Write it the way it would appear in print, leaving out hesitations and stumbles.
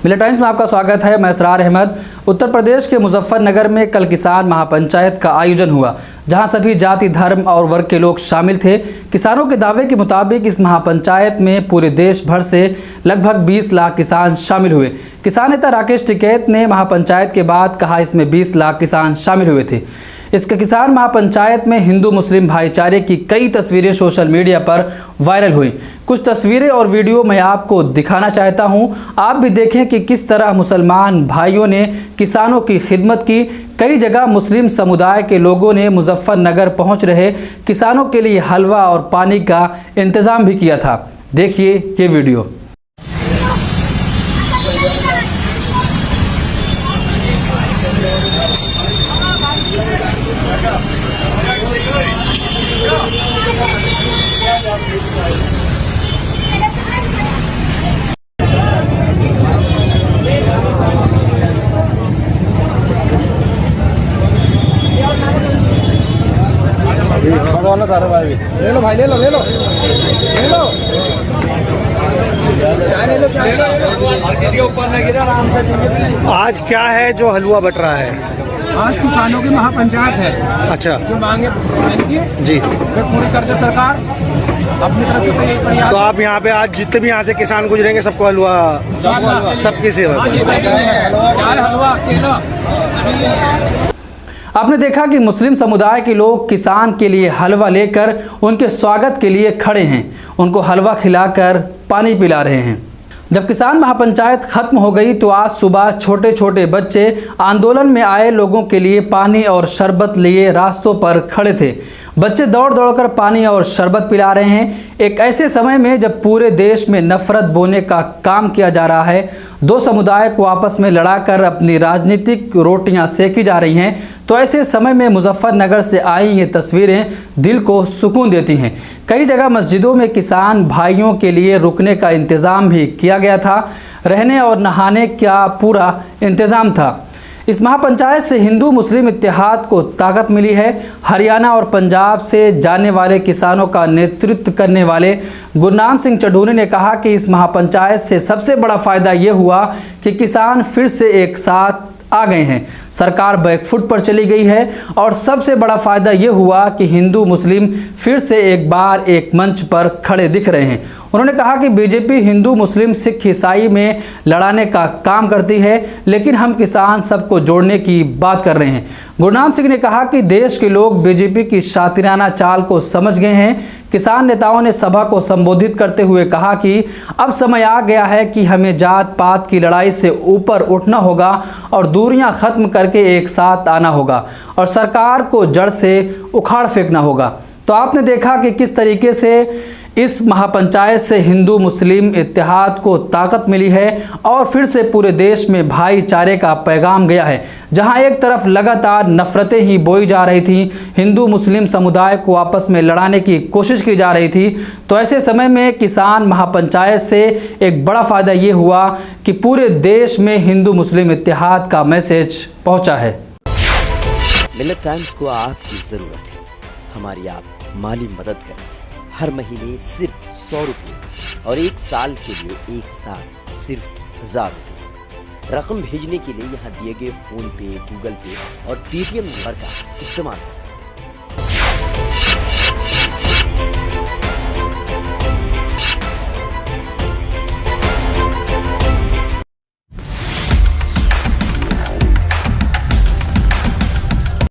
मिले टाइम्स में आपका स्वागत है। मैं इसरार अहमद। उत्तर प्रदेश के मुजफ्फरनगर में कल किसान महापंचायत का आयोजन हुआ, जहां सभी जाति, धर्म और वर्ग के लोग शामिल थे। किसानों के दावे के मुताबिक इस महापंचायत में पूरे देश भर से लगभग 20 लाख किसान शामिल हुए। किसान नेता राकेश टिकैत ने महापंचायत के बाद कहा, इसमें 20 लाख किसान शामिल हुए थे। इस किसान महापंचायत में हिंदू मुस्लिम भाईचारे की कई तस्वीरें सोशल मीडिया पर वायरल हुई। कुछ तस्वीरें और वीडियो मैं आपको दिखाना चाहता हूं। आप भी देखें कि किस तरह मुसलमान भाइयों ने किसानों की खिदमत की। कई जगह मुस्लिम समुदाय के लोगों ने मुजफ्फरनगर पहुंच रहे किसानों के लिए हलवा और पानी का इंतजाम भी किया था। देखिए ये वीडियो। ले लो भाई, ले लो ले लो ले लो आज क्या है जो हलवा बट रहा है? आज किसानों की महापंचायत है। अच्छा जो मांगे जी, वे पूरी कर दे सरकार अपनी तरफ से। तो यही प्रयास। तो आप यहाँ पे आज जितने भी यहाँ से किसान गुजरेंगे सबको हलवा, सबकी सेवा। हलवा केला। आपने देखा कि मुस्लिम समुदाय के लोग किसान के लिए हलवा लेकर उनके स्वागत के लिए खड़े हैं, उनको हलवा खिलाकर पानी पिला रहे हैं। जब किसान महापंचायत खत्म हो गई तो आज सुबह छोटे छोटे बच्चे आंदोलन में आए लोगों के लिए पानी और शरबत लिए रास्तों पर खड़े थे। बच्चे दौड़ दौड़कर पानी और शरबत पिला रहे हैं। एक ऐसे समय में जब पूरे देश में नफरत बोने का काम किया जा रहा है, दो समुदाय को आपस में लड़ाकर अपनी राजनीतिक रोटियां सेकी जा रही हैं, तो ऐसे समय में मुजफ्फरनगर से आई ये तस्वीरें दिल को सुकून देती हैं। कई जगह मस्जिदों में किसान भाइयों के लिए रुकने का इंतज़ाम भी किया गया था। रहने और नहाने का पूरा इंतज़ाम था। इस महापंचायत से हिंदू मुस्लिम इत्तेहाद को ताकत मिली है। हरियाणा और पंजाब से जाने वाले किसानों का नेतृत्व करने वाले गुरनाम सिंह चढ़ूनी ने कहा कि इस महापंचायत से सबसे बड़ा फ़ायदा ये हुआ कि किसान फिर से एक साथ आ गए हैं। सरकार बैकफुट पर चली गई है और सबसे बड़ा फ़ायदा ये हुआ कि हिंदू मुस्लिम फिर से एक बार एक मंच पर खड़े दिख रहे हैं। उन्होंने कहा कि बीजेपी हिंदू मुस्लिम सिख ईसाई में लड़ाने का काम करती है, लेकिन हम किसान सबको जोड़ने की बात कर रहे हैं। गुरनाम सिंह ने कहा कि देश के लोग बीजेपी की शातिराना चाल को समझ गए हैं। किसान नेताओं ने सभा को संबोधित करते हुए कहा कि अब समय आ गया है कि हमें जात पात की लड़ाई से ऊपर उठना होगा और दूरियां खत्म करके एक साथ आना होगा और सरकार को जड़ से उखाड़ फेंकना होगा। तो आपने देखा कि किस तरीके से इस महापंचायत से हिंदू मुस्लिम इत्तेहाद को ताकत मिली है और फिर से पूरे देश में भाईचारे का पैगाम गया है। जहां एक तरफ लगातार नफरतें ही बोई जा रही थी, हिंदू मुस्लिम समुदाय को आपस में लड़ाने की कोशिश की जा रही थी, तो ऐसे समय में किसान महापंचायत से एक बड़ा फ़ायदा ये हुआ कि पूरे देश में हिंदू मुस्लिम इत्तेहाद का मैसेज पहुँचा है। मिलत टाइम्स को आपकी ज़रूरत है, हमारी आप माली मदद करें। हर महीने सिर्फ 100 रुपये और 1 साल के लिए एक साथ सिर्फ 1000 रुपये। रकम भेजने के लिए यहाँ दिए गए फ़ोन पे, गूगल पे और पेटीएम नंबर का इस्तेमाल कर सकते हैं।